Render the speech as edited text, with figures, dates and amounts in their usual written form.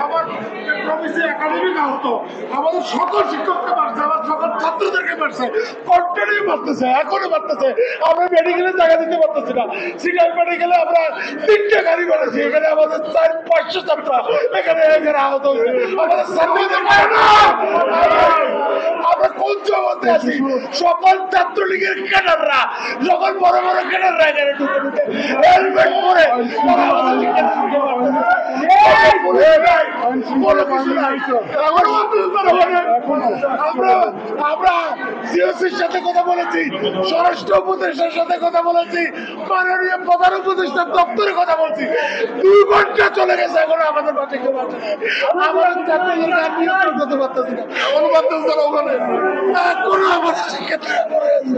আমার একাডেমিক আহত, আমাদের সকল শিক্ষককে মারছে, আমার সকল ছাত্রদেরকে মারছে, কন্টিনিউ মারতেছে, এখনো মারতেছে। আমরা মেডিকেলে জায়গা দিতে পারতেছি না। সিনিয়র মেডিকেলে আমরা 3টে গাড়ি বানাচ্ছি, এখানে আমাদের 400-500 ছাত্র এখানে আহত হয়েছে। আমাদের ছাত্রদের আমরা কোন জগতে আছি? সকল ছাত্রলীগের ক্যাডাররা, সকল বড় বড় ক্যাডাররা এখানে ঢুকে ঢুকে হেলমেট পরে তারা আমাদের শিক্ষার্থীদেরকে আমরা সিওসির সাথে কথা বলেছি, স্বরাষ্ট্র উপদেষ্টার সাথে কথা বলেছি, মাননীয় প্রধান উপদেষ্টার দপ্তরে কথা বলছি। 2 ঘন্টা চলে গেছে, এখন আমাদের বাচ্চা কেউ বাঁচে না। আমাদের ছাত্রদেরকে আর নিয়ন্ত্রণ করতে পারতেছি না। এখনো পারতেছে না ওখানে, এখনো আমাদের শিক্ষার্থীরা পড়ে আছে।